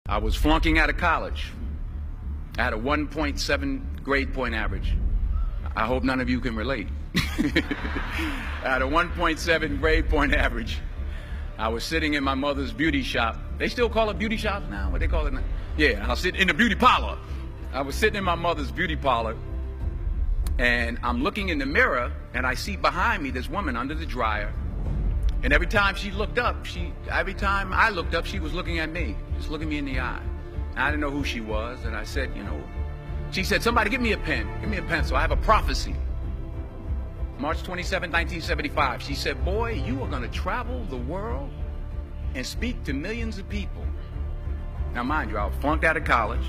I was flunking out of college. I had a 1.7 grade point average. I hope none of you can relate. I had a 1.7 grade point average. I was sitting in my mother's beauty shop. They still call it beauty shop now? What they call it now? Yeah, I was sitting in the beauty parlor. I was sitting in my mother's beauty parlor, and I'm looking in the mirror, and I see behind me this woman under the dryer. And every time she looked up, every time I looked up, she was looking at me, just looking me in the eye. And I didn't know who she was, and I said, she said, somebody give me a pen, give me a pencil. I have a prophecy. March 27, 1975, she said, boy, you are gonna travel the world and speak to millions of people. Now mind you, I flunked out of college.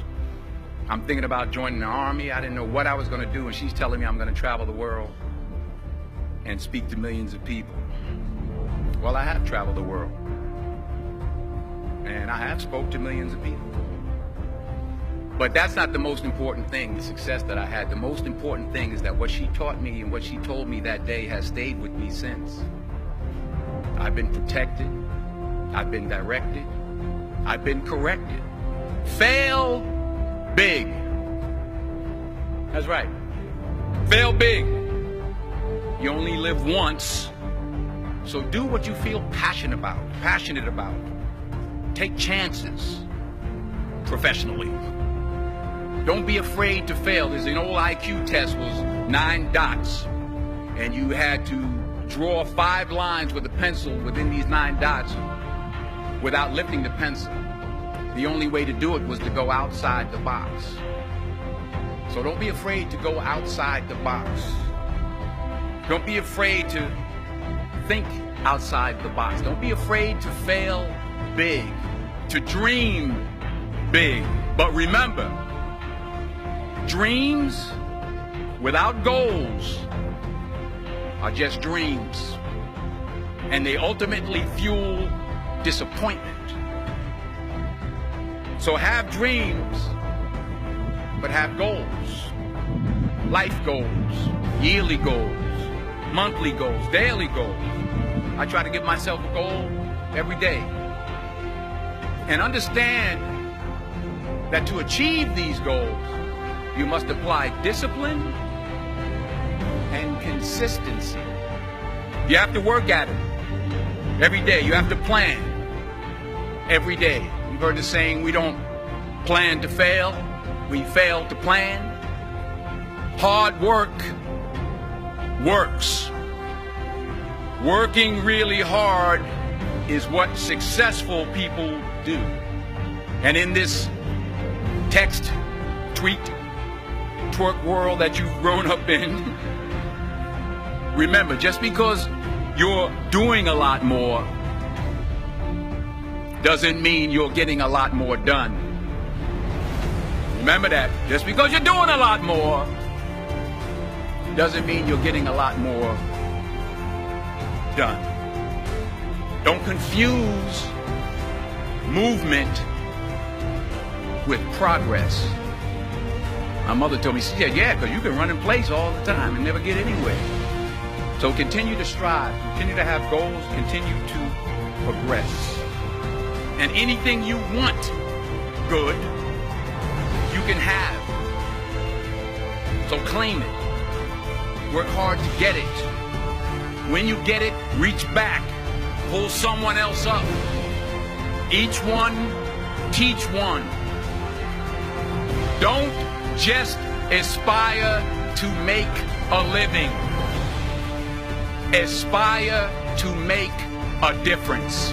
I'm thinking about joining the army. I didn't know what I was gonna do, and she's telling me I'm gonna travel the world and speak to millions of people. Well, I have traveled the world, and I have spoke to millions of people. But that's not the most important thing, the success that I had. The most important thing is that what she taught me and what she told me that day has stayed with me since. I've been protected, I've been directed, I've been corrected. Fail big. That's right. Fail big. You only live once. So do what you feel passionate about. Take chances professionally. Don't be afraid to fail. There's an old IQ test, was 9 dots, and you had to draw 5 lines with a pencil within these 9 dots without lifting the pencil. The only way to do it was to go outside the box. So don't be afraid to go outside the box. Don't be afraid to think outside the box. Don't be afraid to fail big, to dream big. But remember, dreams without goals are just dreams, and they ultimately fuel disappointment. So have dreams, but have goals. Life goals, yearly goals, monthly goals, daily goals. I try to give myself a goal every day. And understand that to achieve these goals, you must apply discipline and consistency. You have to work at it every day. You have to plan every day. You've heard the saying, we don't plan to fail, we fail to plan. Hard work works. Working really hard is what successful people do. And in this text, tweet, twerk world that you've grown up in, remember, just because you're doing a lot more doesn't mean you're getting a lot more done. Remember that. Just because you're doing a lot more doesn't mean you're getting a lot more done. Don't confuse movement with progress. My mother told me, she said, yeah, because you can run in place all the time and never get anywhere. So continue to strive, continue to have goals, continue to progress. And anything you want good, you can have. So claim it. Work hard to get it. When you get it, reach back. Pull someone else up. Each one, teach one. Don't just aspire to make a living. Aspire to make a difference.